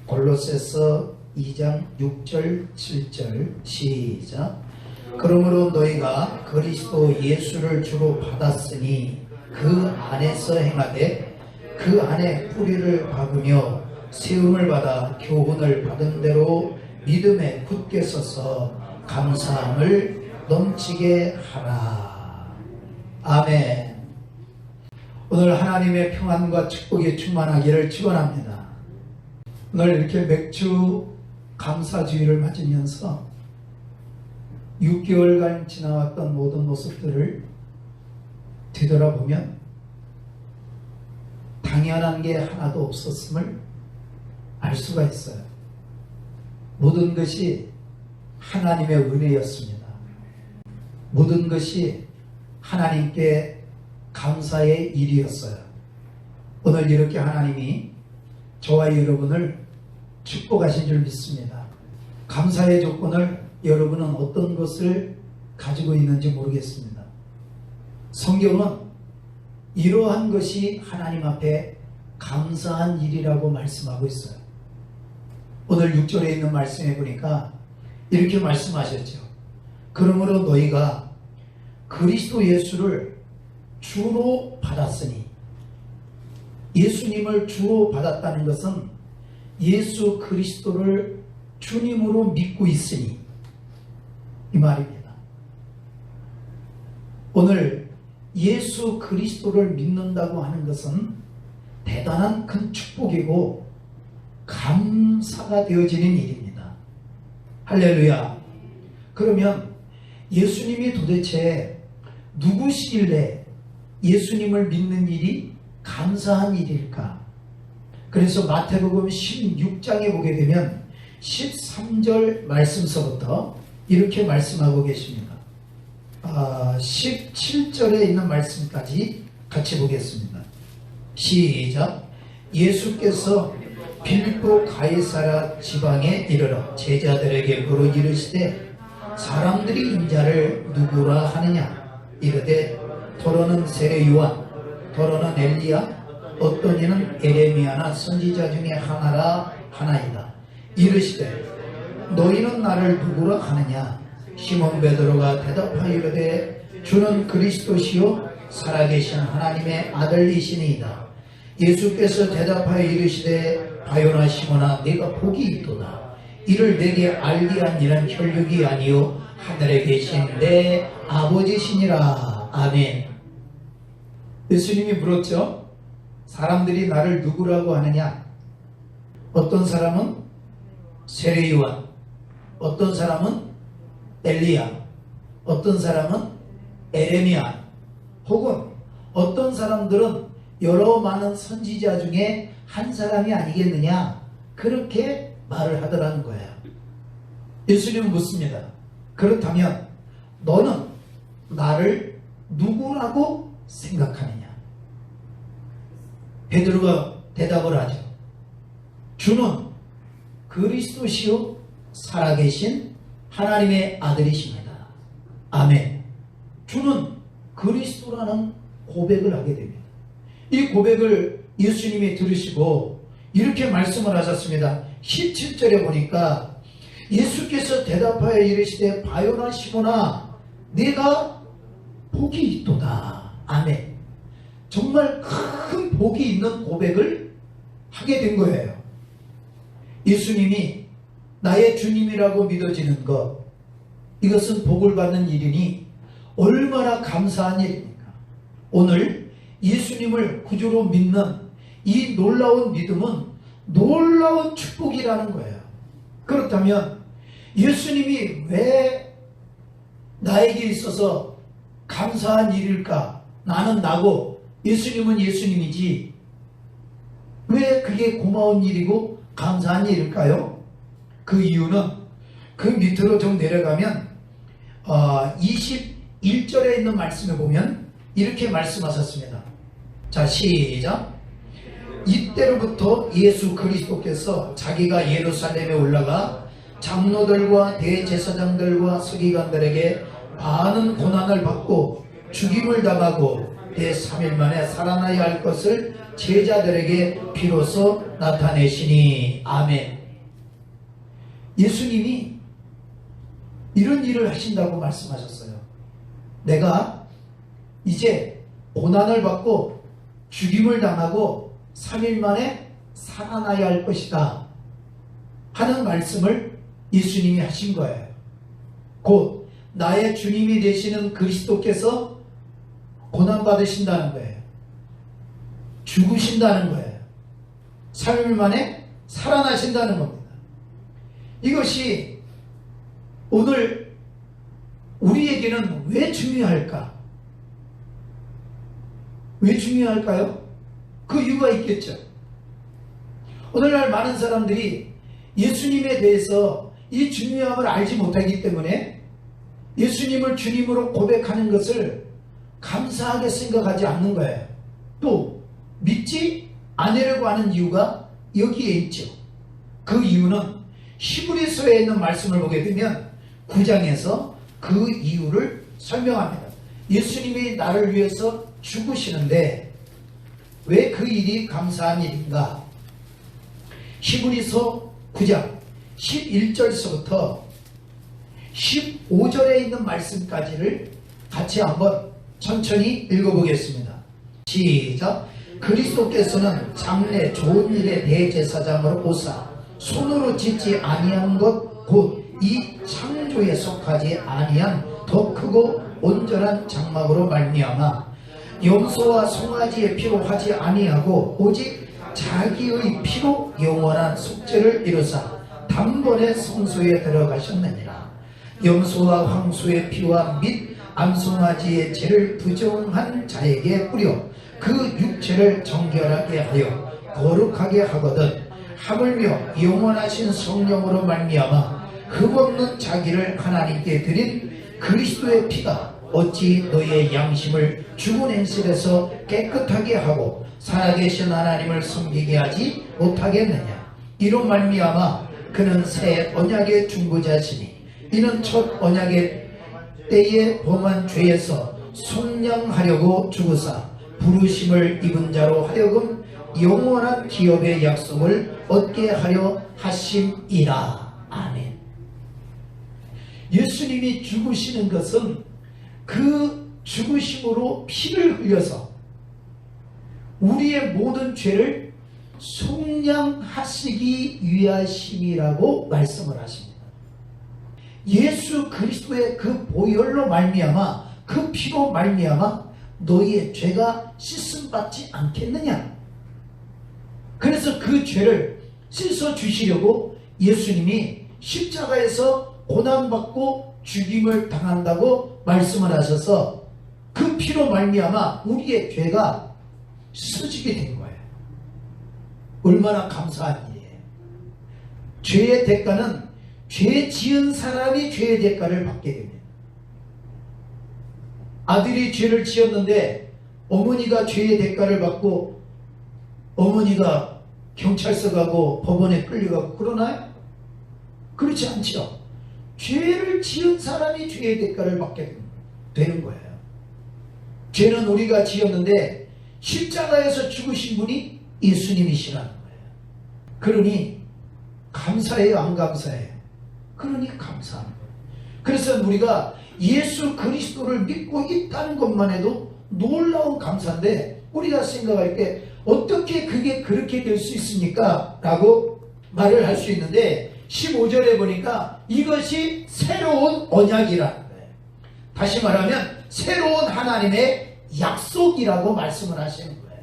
골로새서 2장 6절 7절 시작. 그러므로 너희가 그리스도 예수를 주로 받았으니 그 안에서 행하되 그 안에 뿌리를 박으며 세움을 받아 교훈을 받은 대로 믿음에 굳게 서서 감사함을 넘치게 하라. 아멘. 오늘 하나님의 평안과 축복이 충만하기를 축원합니다. 오늘 이렇게 맥주 감사주의를 맞으면서 6개월간 지나왔던 모든 모습들을 뒤돌아보면 당연한 게 하나도 없었음을 알 수가 있어요. 모든 것이 하나님의 은혜였습니다. 모든 것이 하나님께 감사의 일이었어요. 오늘 이렇게 하나님이 저와 여러분을 축복하신 줄 믿습니다. 감사의 조건을 여러분은 어떤 것을 가지고 있는지 모르겠습니다. 성경은 이러한 것이 하나님 앞에 감사한 일이라고 말씀하고 있어요. 오늘 6절에 있는 말씀에 보니까 이렇게 말씀하셨죠. 그러므로 너희가 그리스도 예수를 주로 받았으니, 예수님을 주로 받았다는 것은 예수 그리스도를 주님으로 믿고 있으니 이 말입니다. 오늘 예수 그리스도를 믿는다고 하는 것은 대단한 큰 축복이고 감사가 되어지는 일입니다. 할렐루야. 그러면 예수님이 도대체 누구시길래 예수님을 믿는 일이 감사한 일일까? 그래서 마태복음 16장에 보게 되면 13절 말씀서부터 이렇게 말씀하고 계십니다. 17절에 있는 말씀까지 같이 보겠습니다. 시작. 예수께서 빌립보 가이사랴 지방에 이르러 제자들에게 물어 이르시되 사람들이 인자를 누구라 하느냐? 이르되 더러는 세례 요한, 더러는 엘리야, 어떤 이는 에레미야나 선지자 중에 하나라 하나이다. 이르시되 너희는 나를 누구라 하느냐? 시몬 베드로가 대답하여 이르되 주는 그리스도시요 살아계신 하나님의 아들이시니이다. 예수께서 대답하여 이르시되 바요나 시몬아 네가 복이 있도다. 이를 내게 알게 한 이는 혈육이 아니요 하늘에 계신 내 아버지시니라. 아멘. 예수님이 물었죠. 사람들이 나를 누구라고 하느냐? 어떤 사람은 세례 요한, 어떤 사람은 엘리야, 어떤 사람은 에레미야, 혹은 어떤 사람들은 여러 많은 선지자 중에 한 사람이 아니겠느냐, 그렇게 말을 하더라는 거예요. 예수님은 묻습니다. 그렇다면 너는 나를 누구라고 생각하느냐? 베드로가 대답을 하죠. 주는 그리스도시요 살아계신 하나님의 아들이십니다. 아멘. 주는 그리스도라는 고백을 하게 됩니다. 이 고백을 예수님이 들으시고 이렇게 말씀을 하셨습니다. 17절에 보니까 예수께서 대답하여 이르시되 바요나 시몬아 네가 복이 있도다. 아멘. 정말 큰 복이 있는 고백을 하게 된 거예요. 예수님이 나의 주님이라고 믿어지는 것, 이것은 복을 받는 일이니 얼마나 감사한 일입니까? 오늘 예수님을 구주로 믿는 이 놀라운 믿음은 놀라운 축복이라는 거예요. 그렇다면 예수님이 왜 나에게 있어서 감사한 일일까? 나는 나고 예수님은 예수님이지 왜 그게 고마운 일이고 감사한 일일까요? 그 이유는 그 밑으로 좀 내려가면 21절에 있는 말씀에 보면 이렇게 말씀하셨습니다. 자, 시작. 이때로부터 예수 그리스도께서 자기가 예루살렘에 올라가 장로들과 대제사장들과 서기관들에게 많은 고난을 받고 죽임을 당하고 제3일 만에 살아나야 할 것을 제자들에게 비로소 나타내시니. 아멘. 예수님이 이런 일을 하신다고 말씀하셨어요. 내가 이제 고난을 받고 죽임을 당하고 3일 만에 살아나야 할 것이다 하는 말씀을 예수님이 하신 거예요. 곧 나의 주님이 되시는 그리스도께서 고난받으신다는 거예요. 죽으신다는 거예요. 3일 만에 살아나신다는 겁니다. 이것이 오늘 우리에게는 왜 중요할까? 왜 중요할까요? 그 이유가 있겠죠. 오늘날 많은 사람들이 예수님에 대해서 이 중요함을 알지 못하기 때문에 예수님을 주님으로 고백하는 것을 감사하게 생각하지 않는 거예요. 또 믿지 않으려고 하는 이유가 여기에 있죠. 그 이유는 히브리서에 있는 말씀을 보게 되면 9장에서 그 이유를 설명합니다. 예수님이 나를 위해서 죽으시는데 왜 그 일이 감사한 일인가? 히브리서 9장 11절서부터 15절에 있는 말씀까지를 같이 한번 천천히 읽어보겠습니다. 시작. 그리스도께서는 장래 좋은 일의 대제사장으로 오사 손으로 짓지 아니한 것 곧 이 창조에 속하지 아니한 더 크고 온전한 장막으로 말미암아 염소와 송아지의 피로 하지 아니하고 오직 자기의 피로 영원한 속죄를 이루사 단번에 성소에 들어가셨느니라. 염소와 황소의 피와 및 암송아지의 죄를 부정한 자에게 뿌려 그 육체를 정결하게 하여 거룩하게 하거든 하물며 영원하신 성령으로 말미암아 흠없는 자기를 하나님께 드린 그리스도의 피가 어찌 너의 양심을 죽은 행실에서 깨끗하게 하고 살아계신 하나님을 섬기게 하지 못하겠느냐. 이로 말미암아 그는 새 언약의 중보자시니 이는 첫 언약의 때에 범한 죄에서 속량하려고 죽으사 부르심을 입은 자로 하여금 영원한 기업의 약속을 얻게 하려 하심이라. 아멘. 예수님이 죽으시는 것은 그 죽으심으로 피를 흘려서 우리의 모든 죄를 속량하시기 위하심이라고 말씀을 하십니다. 예수 그리스도의 그 보혈로 말미암아 그 피로 말미암아 너희의 죄가 씻음받지 않겠느냐. 그래서 그 죄를 씻어주시려고 예수님이 십자가에서 고난받고 죽임을 당한다고 말씀을 하셔서 그 피로 말미암아 우리의 죄가 씻어지게 된 거예요. 얼마나 감사한 일이에요. 죄의 대가는 죄 지은 사람이 죄의 대가를 받게 됩니다. 아들이 죄를 지었는데 어머니가 죄의 대가를 받고 어머니가 경찰서 가고 법원에 끌려가고 그러나요? 그렇지 않죠. 죄를 지은 사람이 죄의 대가를 받게 되는 거예요. 죄는 우리가 지었는데 십자가에서 죽으신 분이 예수님이시라는 거예요. 그러니 감사해요, 안 감사해요? 그러니 감사한 거예요. 그래서 우리가 예수 그리스도를 믿고 있다는 것만 해도 놀라운 감사인데 우리가 생각할 때 어떻게 그게 그렇게 될 수 있습니까? 라고 말을 할 수 있는데 15절에 보니까 이것이 새로운 언약이라는 거예요. 다시 말하면 새로운 하나님의 약속이라고 말씀을 하시는 거예요.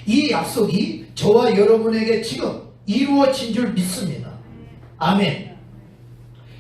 이 약속이 저와 여러분에게 지금 이루어진 줄 믿습니다. 아멘.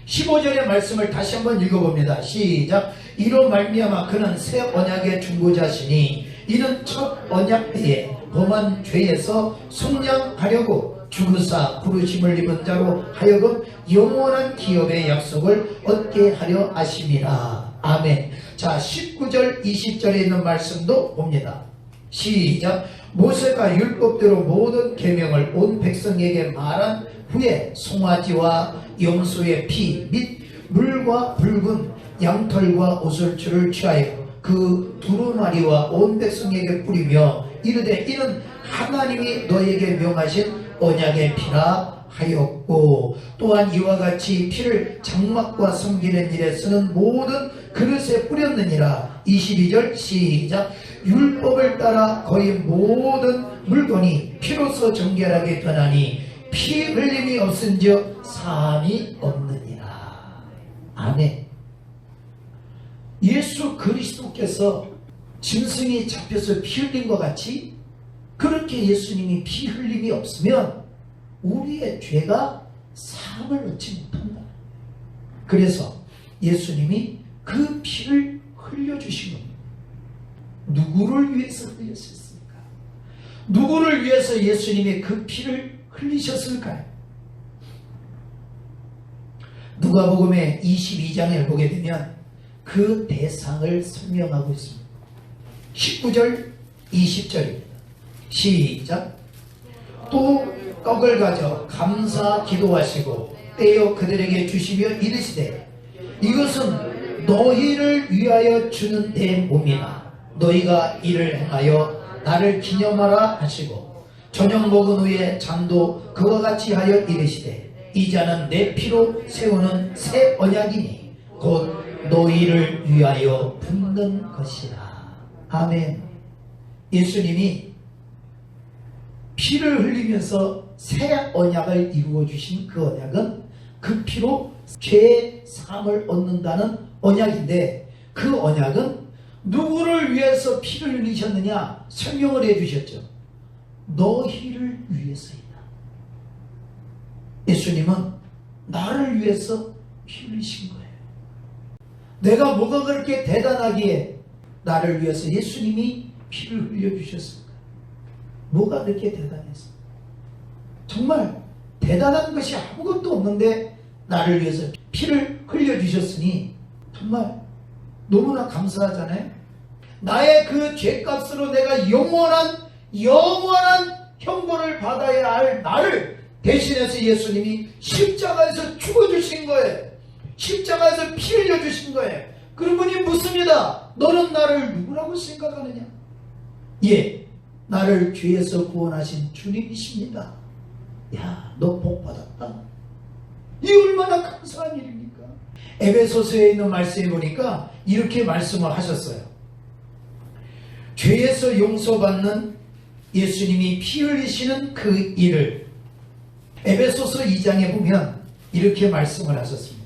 15절의 말씀을 다시 한번 읽어봅니다. 시작. 이로 말미암아 그는 새 언약의 중보자시니 이는 첫 언약 때에 범한 죄에서 속량하려고 죽으사 부르심을 입은 자로 하여금 영원한 기업의 약속을 얻게 하려 하심이라. 아멘. 자, 19절 20절에 있는 말씀도 봅니다. 시작. 모세가 율법대로 모든 계명을 온 백성에게 말한 후에 송아지와 염소의 피 및 물과 붉은 양털과 오솔줄을 취하여 그 두루마리와 온 백성에게 뿌리며 이르되 이는 하나님이 너에게 명하신 언약의 피라 하였고 또한 이와 같이 피를 장막과 섬기는 일에 쓰는 모든 그릇에 뿌렸느니라. 22절 시작. 율법을 따라 거의 모든 물건이 피로써 정결하게 변하니 피 흘림이 없은즉 사함이 없느니라. 아멘. 예수 그리스도께서 짐승이 잡혀서 피 흘린 것 같이 그렇게 예수님이 피 흘림이 없으면 우리의 죄가 사함을 얻지 못한다. 그래서 예수님이 그 피를 흘려주신 겁니다. 누구를 위해서 흘렸을까? 누구를 위해서 예수님이 그 피를 흘리셨을까요? 누가복음의 22장을 보게 되면 그 대상을 설명하고 있습니다. 19절 20절입니다. 시작. 또 떡을 가져 감사 기도하시고 떼어 그들에게 주시며 이르시되 이것은 너희를 위하여 주는 내 몸이라. 너희가 이를 행하여 나를 기념하라 하시고 저녁 먹은 후에 잔도 그와 같이 하여 이르시되 이 잔은 내 피로 세우는 새 언약이니 곧 너희를 위하여 붓는 것이라. 아멘. 예수님이 피를 흘리면서 새 언약을 이루어 주신 그 언약은 그 피로 죄의 사함을 얻는다는 언약인데 그 언약은 누구를 위해서 피를 흘리셨느냐 설명을 해주셨죠. 너희를 위해서이다. 예수님은 나를 위해서 피 흘리신 거예요. 내가 뭐가 그렇게 대단하기에 나를 위해서 예수님이 피를 흘려주셨을까? 뭐가 그렇게 대단해서? 정말 대단한 것이 아무것도 없는데 나를 위해서 피를 흘려주셨으니 정말 너무나 감사하잖아요. 나의 그 죄값으로 내가 영원한 형벌을 받아야 할 나를 대신해서 예수님이 십자가에서 죽어주신 거예요. 십자가에서 피 흘려주신 거예요. 그러분이 묻습니다. 너는 나를 누구라고 생각하느냐? 예, 나를 죄에서 구원하신 주님이십니다. 야, 너 복 받았다. 이 얼마나 감사한 일입니까? 에베소서에 있는 말씀에 보니까 이렇게 말씀을 하셨어요. 죄에서 용서받는 예수님이 피 흘리시는 그 일을 에베소서 2장에 보면 이렇게 말씀을 하셨습니다.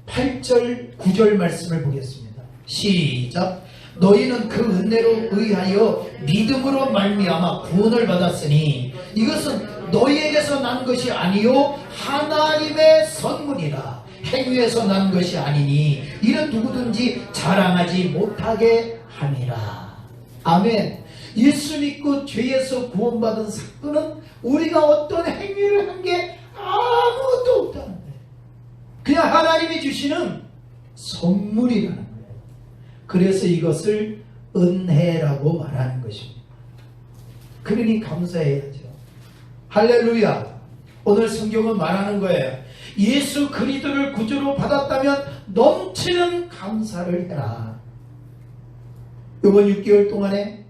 8절 9절 말씀을 보겠습니다. 시작. 너희는 그 은혜로 의하여 믿음으로 말미암아 구원을 받았으니 이것은 너희에게서 난 것이 아니요 하나님의 선물이라. 행위에서 난 것이 아니니 이는 누구든지 자랑하지 못하게 함이라. 아멘. 예수 믿고 죄에서 구원받은 사건은 우리가 어떤 행위를 한 게 아무것도 없다는 거예요. 그냥 하나님이 주시는 선물이라는 거예요. 그래서 이것을 은혜라고 말하는 것입니다. 그러니 감사해야죠. 할렐루야. 오늘 성경은 말하는 거예요. 예수 그리스도를 구주로 받았다면 넘치는 감사를 해라. 이번 6개월 동안에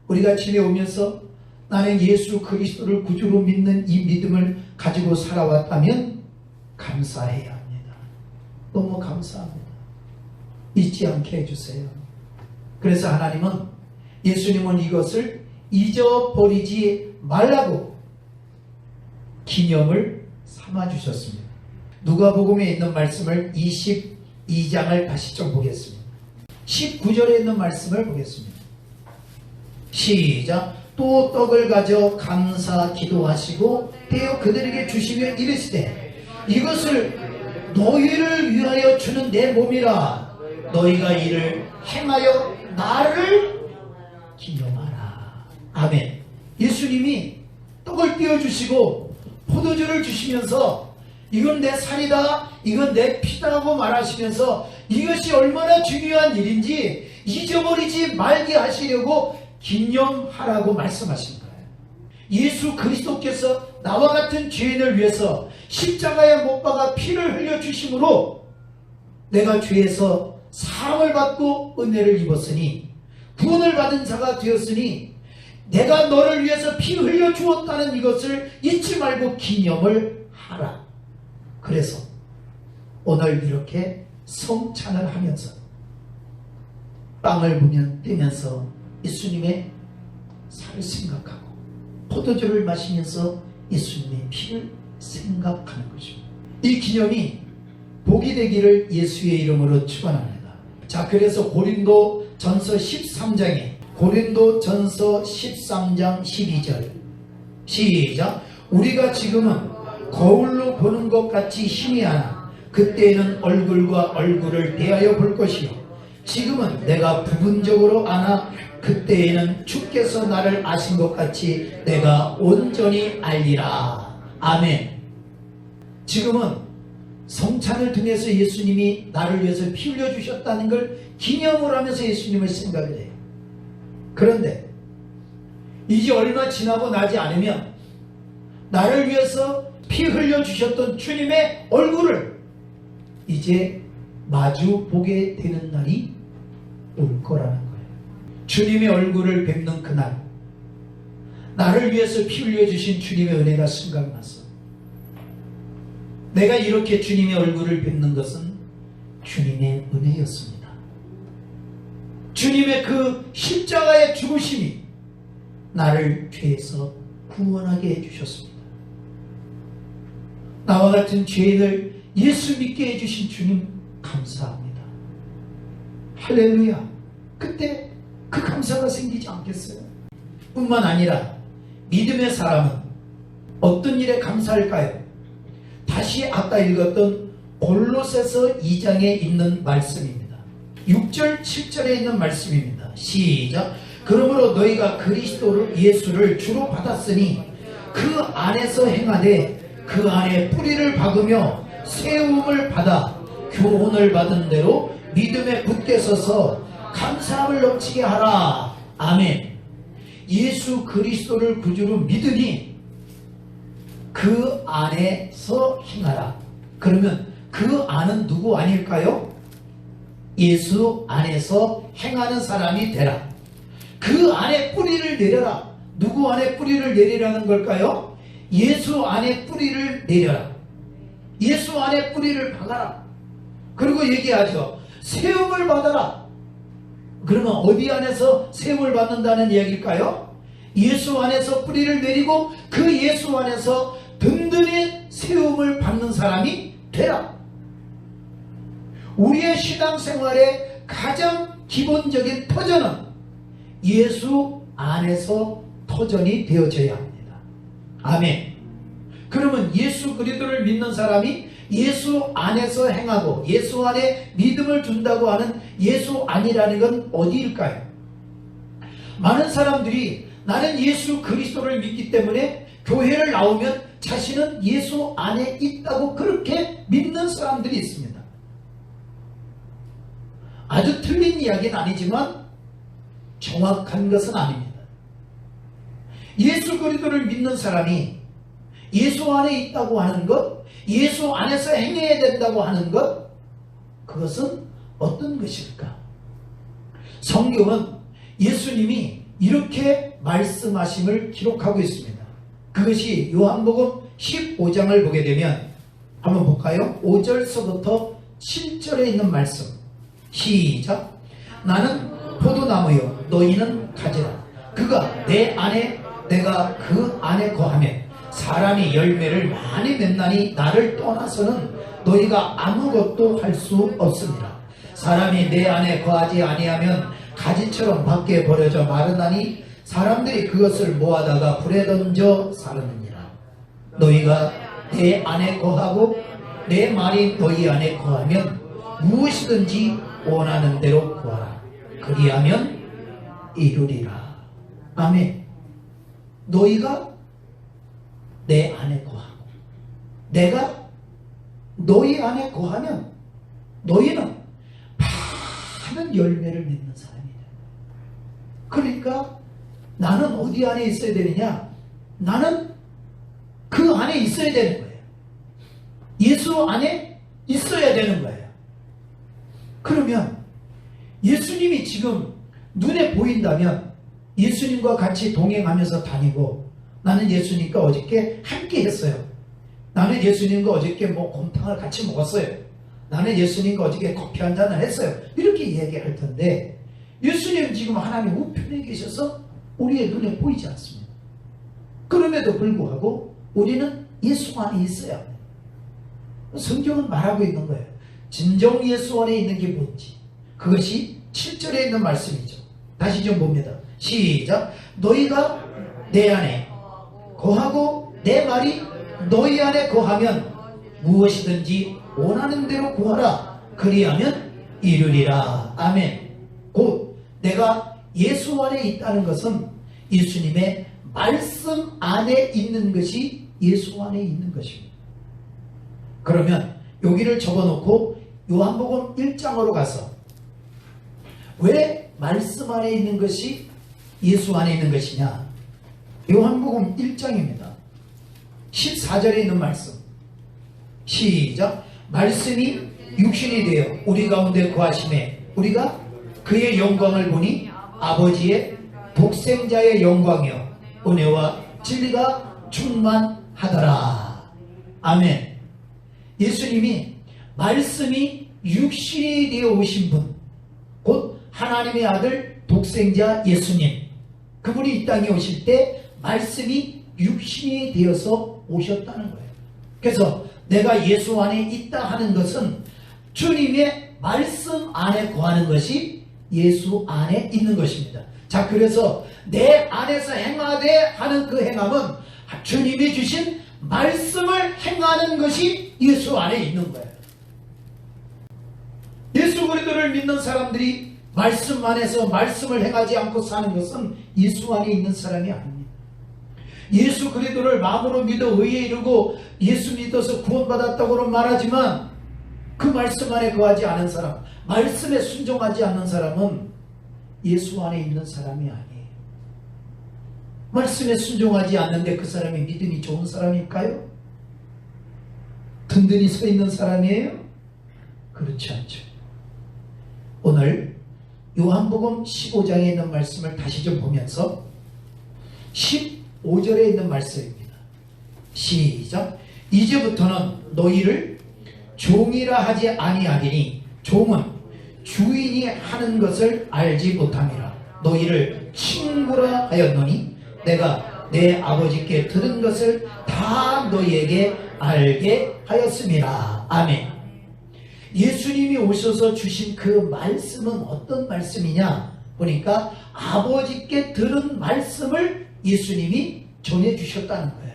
우리가 지내오면서 나는 예수 그리스도를 구주로 믿는 이 믿음을 가지고 살아왔다면 감사해야 합니다. 너무 감사합니다. 잊지 않게 해주세요. 그래서 하나님은 예수님은 이것을 잊어버리지 말라고 기념을 삼아주셨습니다. 누가복음에 있는 말씀을 22장을 다시 좀 보겠습니다. 19절에 있는 말씀을 보겠습니다. 시작. 또 떡을 가져 감사 기도하시고 떼어 그들에게 주시며 이르시되 이것을 너희를 위하여 주는 내 몸이라. 너희가 이를 행하여 나를 기념하라. 아멘. 예수님이 떡을 떼어주시고 포도주를 주시면서 이건 내 살이다, 이건 내 피다라고 말하시면서 이것이 얼마나 중요한 일인지 잊어버리지 말게 하시려고 기념하라고 말씀하신 거예요. 예수 그리스도께서 나와 같은 죄인을 위해서 십자가에 못 박아 피를 흘려주심으로 내가 죄에서 사함을 받고 은혜를 입었으니 구원을 받은 자가 되었으니 내가 너를 위해서 피 흘려 주었다는 이것을 잊지 말고 기념을 하라. 그래서 오늘 이렇게 성찬을 하면서 빵을 떼면서 예수님의 살을 생각하고 포도주를 마시면서 예수님의 피를 생각하는 것입니다. 이 기념이 복이 되기를 예수의 이름으로 축원합니다. 자, 그래서 고린도전서 13장에 고린도전서 13장 12절 시작. 우리가 지금은 거울로 보는 것 같이 희미하나 그때에는 얼굴과 얼굴을 대하여 볼 것이요 지금은 내가 부분적으로 아나 그때에는 주께서 나를 아신 것 같이 내가 온전히 알리라. 아멘. 지금은 성찬을 통해서 예수님이 나를 위해서 피 흘려주셨다는 걸 기념을 하면서 예수님을 생각을 해요. 그런데 이제 얼마 지나고 나지 않으면 나를 위해서 피 흘려주셨던 주님의 얼굴을 이제 마주 보게 되는 날이 올 거라는 거예요. 주님의 얼굴을 뵙는 그날, 나를 위해서 피 흘려주신 주님의 은혜가 생각나서 내가 이렇게 주님의 얼굴을 뵙는 것은 주님의 은혜였습니다. 주님의 그 십자가의 죽으심이 나를 죄에서 구원하게 해주셨습니다. 나와 같은 죄인을 예수 믿게 해주신 주님 감사합니다. 할렐루야. 그때 그 감사가 생기지 않겠어요? 뿐만 아니라 믿음의 사람은 어떤 일에 감사할까요? 다시 아까 읽었던 골로새서 2장에 있는 말씀입니다. 6절 7절에 있는 말씀입니다. 시작. 그러므로 너희가 그리스도 예수를 주로 받았으니 그 안에서 행하되 그 안에 뿌리를 박으며 세움을 받아 교훈을 받은 대로 믿음에 굳게 서서 감사함을 넘치게 하라. 아멘. 예수 그리스도를 구주로 믿으니 그 안에서 행하라. 그러면 그 안은 누구 아닐까요? 예수 안에서 행하는 사람이 되라. 그 안에 뿌리를 내려라. 누구 안에 뿌리를 내리라는 걸까요? 예수 안에 뿌리를 내려라. 예수 안에 뿌리를 박아라. 그리고 얘기하죠. 세움을 받아라. 그러면 어디 안에서 세움을 받는다는 이야기일까요? 예수 안에서 뿌리를 내리고 그 예수 안에서 든든히 세움을 받는 사람이 되라. 우리의 신앙생활의 가장 기본적인 터전은 예수 안에서 터전이 되어져야 합니다. 아멘. 그러면 예수 그리스도를 믿는 사람이 예수 안에서 행하고 예수 안에 믿음을 준다고 하는 예수 안이라는 건 어디일까요? 많은 사람들이 나는 예수 그리스도를 믿기 때문에 교회를 나오면 자신은 예수 안에 있다고 그렇게 믿는 사람들이 있습니다. 아주 틀린 이야기는 아니지만 정확한 것은 아닙니다. 예수 그리스도를 믿는 사람이 예수 안에 있다고 하는 것, 예수 안에서 행해야 된다고 하는 것, 그것은 어떤 것일까? 성경은 예수님이 이렇게 말씀하심을 기록하고 있습니다. 그것이 요한복음 15장을 보게 되면 한번 볼까요? 5절서부터 7절에 있는 말씀. 시작. 나는 포도나무요 너희는 가지라. 그가 내 안에 내가 그 안에 거하면 사람이 열매를 많이 맺나니 나를 떠나서는 너희가 아무것도 할 수 없습니다. 사람이 내 안에 거하지 아니하면 가지처럼 밖에 버려져 마르나니 사람들이 그것을 모아다가 불에 던져 사르느니라. 너희가 내 안에 거하고 내 말이 너희 안에 거하면 무엇이든지 원하는 대로 구하라. 그리하면 이루리라. 아멘. 너희가 내 안에 거하고 내가 너희 안에 거하면 너희는 많은 열매를 맺는 사람이다. 그러니까 나는 어디 안에 있어야 되느냐? 나는 그 안에 있어야 되는 거예요. 예수 안에 있어야 되는 거예요. 그러면 예수님이 지금 눈에 보인다면 예수님과 같이 동행하면서 다니고 나는 예수님과 어저께 함께 했어요. 나는 예수님과 어저께 곰탕을 같이 먹었어요. 나는 예수님과 어저께 커피 한 잔을 했어요. 이렇게 얘기할 텐데 예수님 지금 하나님 우편에 계셔서 우리의 눈에 보이지 않습니다. 그럼에도 불구하고 우리는 예수 안에 있어야 합니다. 성경은 말하고 있는 거예요. 진정 예수 안에 있는 게 뭔지. 그것이 7절에 있는 말씀이죠. 다시 좀 봅니다. 시작. 너희가 내 안에 거하고 내 말이 너희 안에 거하면 무엇이든지 원하는 대로 구하라. 그리하면 이루리라. 아멘. 곧 내가 예수 안에 있다는 것은 예수님의 말씀 안에 있는 것이 예수 안에 있는 것입니다. 그러면 여기를 적어놓고 요한복음 1장으로 가서 왜 말씀 안에 있는 것이 예수 안에 있는 것이냐. 요한복음 1장입니다. 14절에 있는 말씀. 시작. 말씀이 육신이 되어 우리 가운데 거하심에 우리가 그의 영광을 보니 아버지의 독생자의 영광이요 은혜와 진리가 충만하더라. 아멘. 예수님이 말씀이 육신이 되어 오신 분, 곧 하나님의 아들 독생자 예수님, 그분이 이 땅에 오실 때 말씀이 육신이 되어서 오셨다는 거예요. 그래서 내가 예수 안에 있다 하는 것은 주님의 말씀 안에 거하는 것이 예수 안에 있는 것입니다. 자, 그래서 내 안에서 행하되 하는 그 행함은 주님이 주신 말씀을 행하는 것이 예수 안에 있는 거예요. 예수 그리스도를 믿는 사람들이 말씀 안에서 말씀을 행하지 않고 사는 것은 예수 안에 있는 사람이 아닙니다. 예수 그리스도를 마음으로 믿어 의에 이르고 예수 믿어서 구원받았다고는 말하지만 그 말씀 안에 거하지 않은 사람, 말씀에 순종하지 않는 사람은 예수 안에 있는 사람이 아니에요. 말씀에 순종하지 않는데 그 사람이 믿음이 좋은 사람일까요? 든든히 서 있는 사람이에요? 그렇지 않죠. 오늘 요한복음 15장에 있는 말씀을 다시 좀 보면서 15절에 있는 말씀입니다. 시작. 이제부터는 너희를 종이라 하지 아니하리니 종은 주인이 하는 것을 알지 못함이라. 너희를 친구라 하였노니 내가 내 아버지께 들은 것을 다 너희에게 알게 하였음이라. 아멘. 예수님이 오셔서 주신 그 말씀은 어떤 말씀이냐 보니까 아버지께 들은 말씀을 예수님이 전해주셨다는 거예요.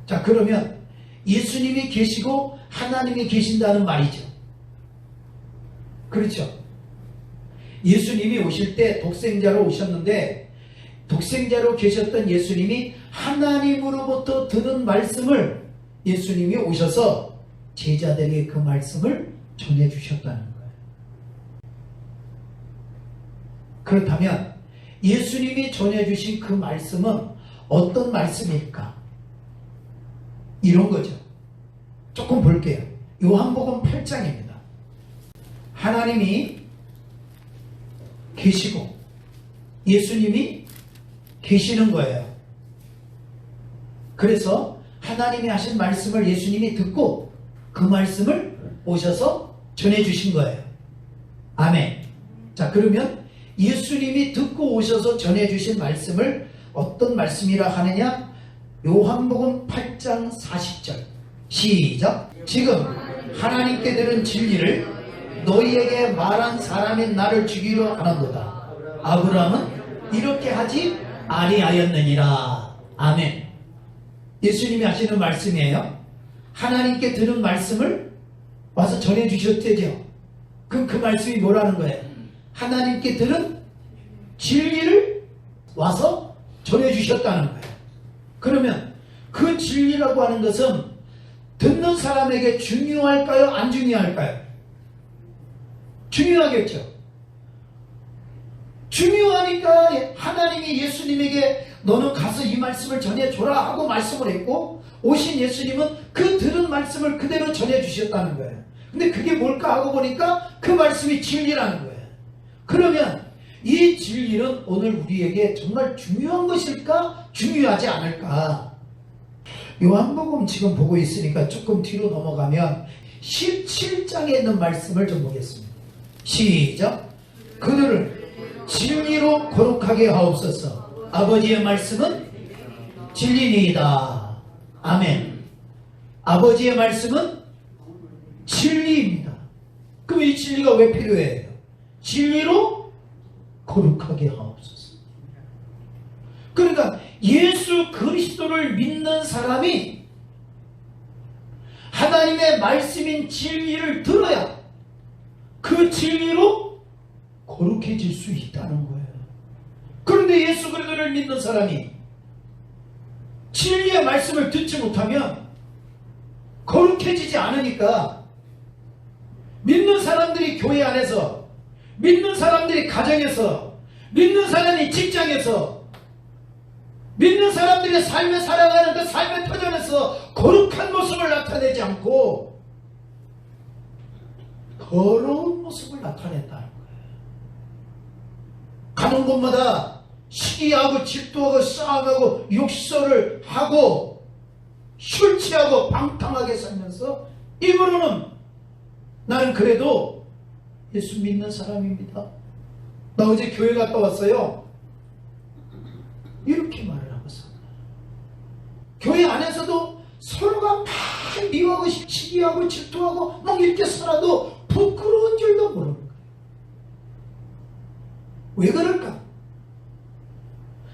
자, 그러면 예수님이 계시고 하나님이 계신다는 말이죠. 그렇죠. 예수님이 오실 때 독생자로 오셨는데 독생자로 계셨던 예수님이 하나님으로부터 들은 말씀을 예수님이 오셔서 제자들에게 그 말씀을 전해주셨다는 거예요. 그렇다면 예수님이 전해주신 그 말씀은 어떤 말씀일까? 이런 거죠. 조금 볼게요. 요한복음 8장입니다. 하나님이 계시고 예수님이 계시는 거예요. 그래서 하나님이 하신 말씀을 예수님이 듣고 그 말씀을 오셔서 전해주신 거예요. 아멘. 자, 그러면 예수님이 듣고 오셔서 전해주신 말씀을 어떤 말씀이라 하느냐? 요한복음 8장 40절 시작. 지금 하나님께 들은 진리를 너희에게 말한 사람인 나를 죽이려 하는도다. 아브라함은 이렇게 하지 아니하였느니라. 아멘. 예수님이 하시는 말씀이에요. 하나님께 들은 말씀을 와서 전해주셨대죠. 그럼 그 말씀이 뭐라는 거예요? 하나님께 들은 진리를 와서 전해주셨다는 거예요. 그러면 그 진리라고 하는 것은 듣는 사람에게 중요할까요? 안 중요할까요? 중요하겠죠. 중요하니까 하나님이 예수님에게 너는 가서 이 말씀을 전해줘라 하고 말씀을 했고 오신 예수님은 그 들은 말씀을 그대로 전해주셨다는 거예요. 근데 그게 뭘까 하고 보니까 그 말씀이 진리라는 거예요. 그러면 이 진리는 오늘 우리에게 정말 중요한 것일까? 중요하지 않을까? 요한복음 지금 보고 있으니까 조금 뒤로 넘어가면 17장에 있는 말씀을 좀 보겠습니다. 시작. 그들을 진리로 거룩하게 하옵소서. 아버지의 말씀은 진리니이다. 아멘. 아버지의 말씀은 진리입니다. 그럼 이 진리가 왜 필요해요? 진리로 거룩하게 하옵소서. 그러니까 예수 그리스도를 믿는 사람이 하나님의 말씀인 진리를 들어야 그 진리로 거룩해질 수 있다는 거예요. 그런데 예수 그리스도를 믿는 사람이 진리의 말씀을 듣지 못하면 거룩해지지 않으니까 믿는 사람들이 교회 안에서, 믿는 사람들이 가정에서, 믿는 사람이 직장에서, 믿는 사람들이 삶에 살아가는 그 삶의 터전에서 거룩한 모습을 나타내지 않고 더러운 모습을 나타낸다는 거예요. 가는 곳마다 시기하고 질투하고 싸움하고 욕설을 하고 술 취하고 방탕하게 살면서 입으로는 나는 그래도 예수 믿는 사람입니다. 나 어제 교회 갔다 왔어요. 이렇게 말을 하고 살아요. 교회 안에서도 서로가 막 미워하고 시기하고 질투하고 막 이렇게 살아도 부끄러운 줄도 모르는 거예요. 왜 그럴까?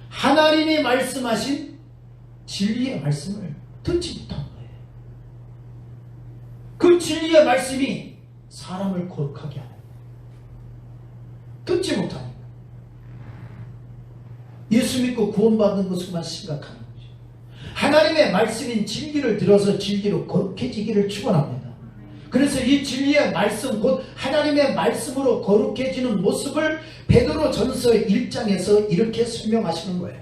하나님이 말씀하신 진리의 말씀을 듣지 못한 거예요. 그 진리의 말씀이 사람을 거룩하게 하는 거예요. 듣지 못하니까. 예수 믿고 구원받는 것만 심각한 거죠. 하나님의 말씀인 진리를 들어서 진리로 거룩해지기를 축원합니다. 그래서 이 진리의 말씀, 곧 하나님의 말씀으로 거룩해지는 모습을 베드로전서 1장에서 이렇게 설명하시는 거예요.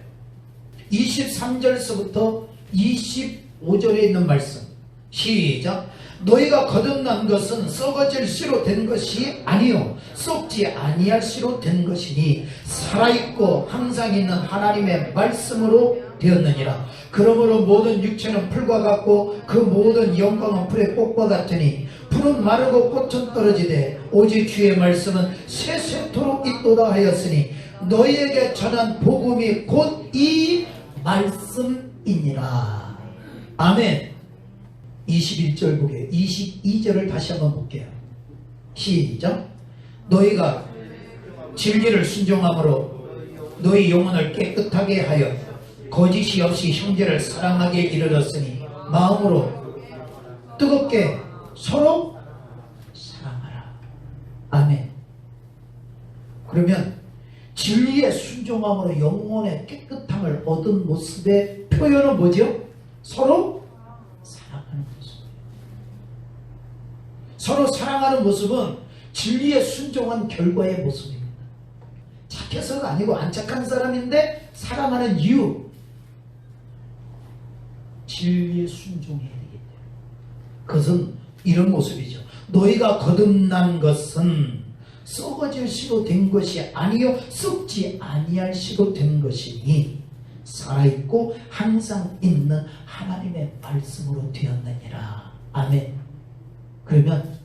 23절서부터 25절에 있는 말씀. 시작. 너희가 거듭난 것은 썩어질 씨로 된 것이 아니요 썩지 아니할 씨로 된 것이니 살아있고 항상 있는 하나님의 말씀으로 되었느니라. 그러므로 모든 육체는 풀과 같고 그 모든 영광은 풀의 꽃과 같으니 풀은 마르고 꽃은 떨어지되 오직 주의 말씀은 세세토록 있도다 하였으니 너희에게 전한 복음이 곧 이 말씀이니라. 아멘. 21절 보게요. 22절을 다시 한번 볼게요. 시작. 너희가 진리를 순종함으로 너희 영혼을 깨끗하게 하여 거짓이 없이 형제를 사랑하게 이르렀으니 마음으로 뜨겁게 서로 사랑하라. 아멘. 그러면 진리의 순종함으로 영혼의 깨끗함을 얻은 모습의 표현은 뭐죠? 서로 사랑하는 모습. 서로 사랑하는 모습은 진리에 순종한 결과의 모습입니다. 착해서가 아니고 안 착한 사람인데 사랑하는 이유, 진리에 순종해야 되기 때문에. 그것은 이런 모습이죠. 너희가 거듭난 것은 썩어질 씨로 된 것이 아니요 썩지 아니할 씨로 된 것이니 살아있고 항상 있는 하나님의 말씀으로 되었느니라. 아멘. 그러면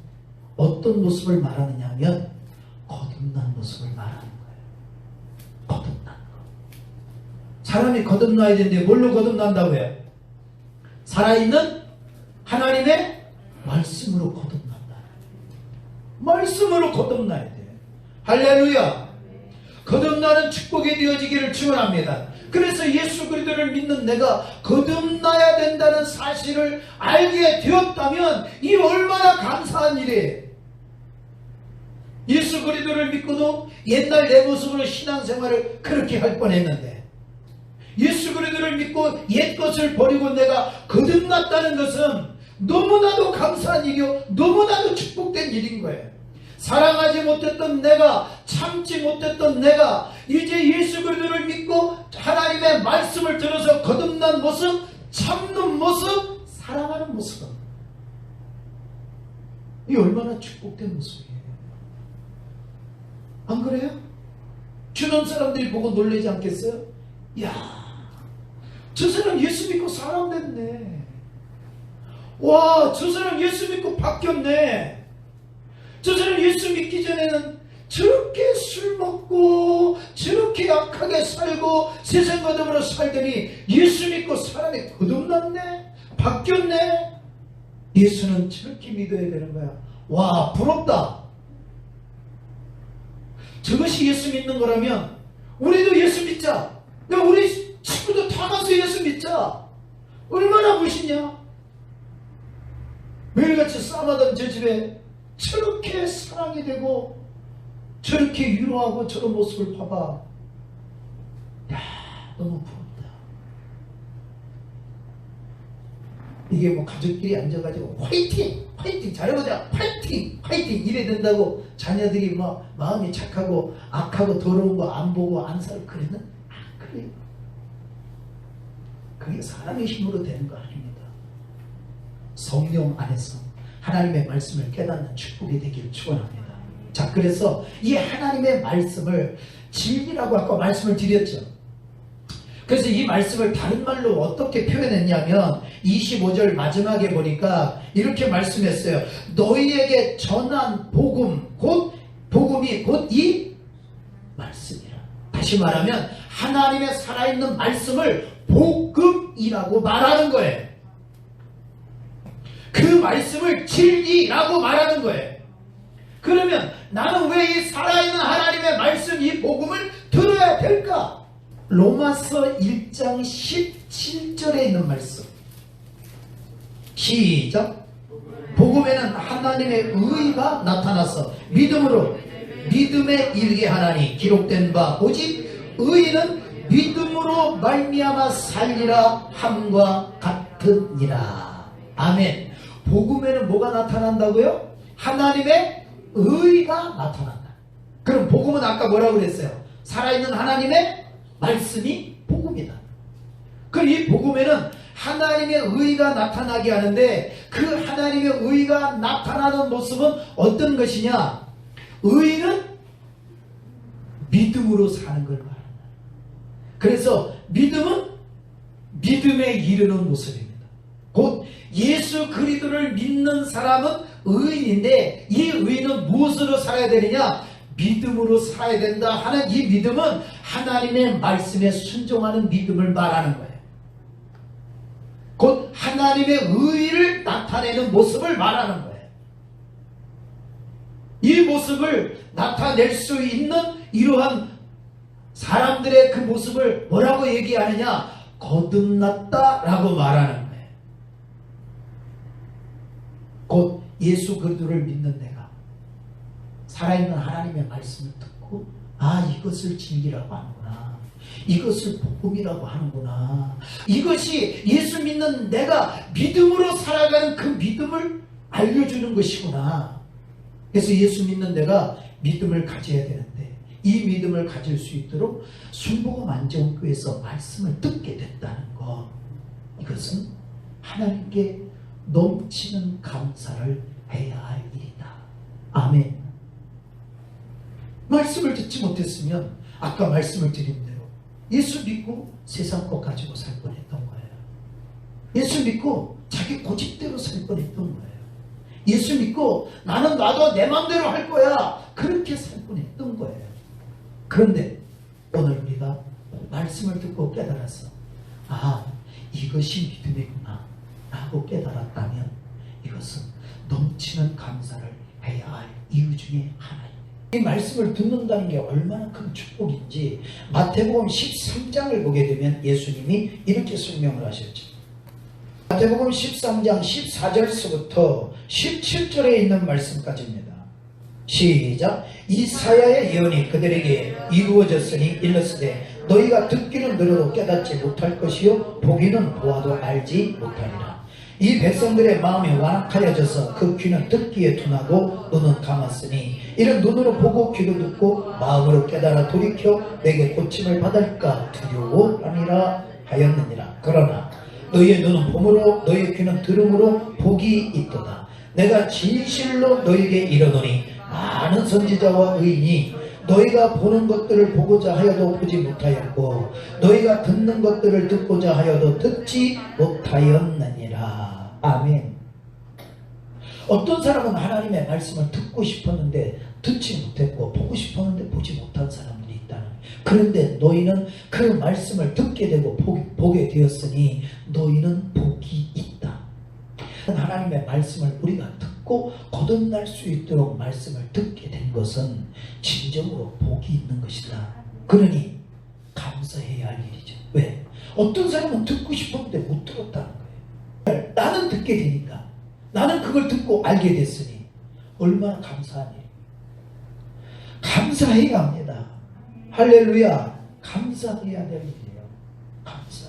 어떤 모습을 말하느냐 하면 거듭난 모습을 말하는 거예요. 거듭난 것. 사람이 거듭나야 되는데 뭘로 거듭난다고 해요? 살아있는 하나님의 말씀으로 거듭난다. 말씀으로 거듭나야 돼. 할렐루야. 거듭나는 축복이 되어지기를 축원합니다. 그래서 예수 그리스도를 믿는 내가 거듭나야 된다는 사실을 알게 되었다면 이 얼마나 감사한 일이에요. 예수 그리스도를 믿고도 옛날 내 모습으로 신앙생활을 그렇게 할 뻔했는데 예수 그리스도를 믿고 옛것을 버리고 내가 거듭났다는 것은 너무나도 감사한 일이요 너무나도 축복된 일인 거예요. 사랑하지 못했던 내가, 참지 못했던 내가 이제 예수 그리스도를 믿고 하나님의 말씀을 들어서 거듭난 모습, 참는 모습, 사랑하는 모습은 이 얼마나 축복된 모습이에요. 안 그래요? 주변 사람들이 보고 놀라지 않겠어요? 야, 저 사람 예수 믿고 사람 됐네. 와, 저 사람 예수 믿고 바뀌었네. 저 사람 예수 믿기 전에는 저렇게 술 먹고 저렇게 약하게 살고 세상과 더불어 살더니 예수 믿고 사람이 거듭났네, 바뀌었네. 예수는 저렇게 믿어야 되는 거야. 와, 부럽다. 저것이 예수 믿는 거라면 우리도 예수 믿자. 우리 친구도 다 가서 예수 믿자. 얼마나 멋있냐. 매일같이 싸마던 저 집에 저렇게 사랑이 되고 저렇게 위로하고 저런 모습을 봐봐. 야, 너무 부럽다. 이게 뭐 가족끼리 앉아가지고 화이팅! 화이팅! 잘해보자! 화이팅! 화이팅! 이래 된다고 자녀들이 뭐 마음이 착하고 악하고 더러운 거 안 보고 안 살 그래는 안 그래요. 그게 사람의 힘으로 되는 거 아닙니다. 성령 안에서 하나님의 말씀을 깨닫는 축복이 되기를 축원합니다. 자, 그래서 이 하나님의 말씀을 진리라고 아까 말씀을 드렸죠. 그래서 이 말씀을 다른 말로 어떻게 표현했냐면 25절 마지막에 보니까 이렇게 말씀했어요. 너희에게 전한 복음, 복음이 곧 이 말씀이라. 다시 말하면 하나님의 살아있는 말씀을 복음이라고 말하는 거예요. 그 말씀을 진리라고 말하는 거예요. 그러면 나는 왜 이 살아있는 하나님의 말씀, 이 복음을 들어야 될까? 로마서 1장 17절에 있는 말씀. 시작. 복음에는 하나님의 의가 나타나서 믿음에 이르게 하나니 기록된 바 오직 의인은 믿음으로 말미암아 살리라 함과 같으니라. 아멘. 복음에는 뭐가 나타난다고요? 하나님의 의가 나타난다. 그럼 복음은 아까 뭐라고 그랬어요? 살아있는 하나님의 말씀이 복음이다. 그럼 이 복음에는 하나님의 의가 나타나게 하는데 그 하나님의 의가 나타나는 모습은 어떤 것이냐? 의는 믿음으로 사는 걸 말한다. 그래서 믿음은 믿음에 이르는 모습입니다. 곧 예수 그리스도를 믿는 사람은 의인인데 이 의인은 무엇으로 살아야 되느냐? 믿음으로 살아야 된다 하는 이 믿음은 하나님의 말씀에 순종하는 믿음을 말하는 거예요. 곧 하나님의 의를 나타내는 모습을 말하는 거예요. 이 모습을 나타낼 수 있는 이러한 사람들의 그 모습을 뭐라고 얘기하느냐? 거듭났다 라고 말하는 거예요. 곧 예수 그리스도를 믿는 내가 살아있는 하나님의 말씀을 듣고 이것을 진리라고 하는구나, 이것을 복음이라고 하는구나, 이것이 예수 믿는 내가 믿음으로 살아가는 그 믿음을 알려주는 것이구나. 그래서 예수 믿는 내가 믿음을 가져야 되는데 이 믿음을 가질 수 있도록 순복음 안전교회에서 말씀을 듣게 됐다는 것, 이것은 하나님께 넘치는 감사를 해야 할 일이다. 아멘. 말씀을 듣지 못했으면 아까 말씀을 드린 대로 예수 믿고 세상 것 가지고 살 뻔했던 거예요. 예수 믿고 자기 고집대로 살 뻔했던 거예요. 예수 믿고 나는 놔도 내 마음대로 할 거야, 그렇게 살 뻔했던 거예요. 그런데 오늘 우리가 말씀을 듣고 깨달아서 이것이 믿음이구나 라고 깨달았다면 이것은 넘치는 감사를 해야 할 이유 중에 하나입니다. 이 말씀을 듣는다는 게 얼마나 큰 축복인지 마태복음 13장을 보게 되면 예수님이 이렇게 설명을 하셨죠. 마태복음 13장 14절서부터 17절에 있는 말씀까지입니다. 시작. 이사야의 예언이 그들에게 이루어졌으니 일렀으되 너희가 듣기는 들어도 깨닫지 못할 것이요 보기는 보아도 알지 못하리라. 이 백성들의 마음이 완악하여져서 그 귀는 듣기에 둔하고 눈은 감았으니 이는 눈으로 보고 귀로 듣고 마음으로 깨달아 돌이켜 내게 고침을 받을까 두려워함이라 하였느니라. 그러나 너희의 눈은 봄으로 너희의 귀는 들음으로 복이 있도다. 내가 진실로 너희에게 이르노니 많은 선지자와 의인이 너희가 보는 것들을 보고자 하여도 보지 못하였고 너희가 듣는 것들을 듣고자 하여도 듣지 못하였느니라. 아멘. 어떤 사람은 하나님의 말씀을 듣고 싶었는데 듣지 못했고 보고 싶었는데 보지 못한 사람들이 있다는 거예요. 그런데 너희는 그 말씀을 듣게 되고 보게 되었으니 너희는 복이 있다. 하나님의 말씀을 우리가 듣고 거듭날 수 있도록 말씀을 듣게 된 것은 진정으로 복이 있는 것이다. 그러니 감사해야 할 일이죠. 왜? 어떤 사람은 듣고 싶었는데 못 들었다는 거예요. 나는 듣게 되니까, 나는 그걸 듣고 알게 됐으니 얼마나 감사한 일이에요. 감사해야 합니다. 할렐루야. 감사해야 될 일이에요. 감사.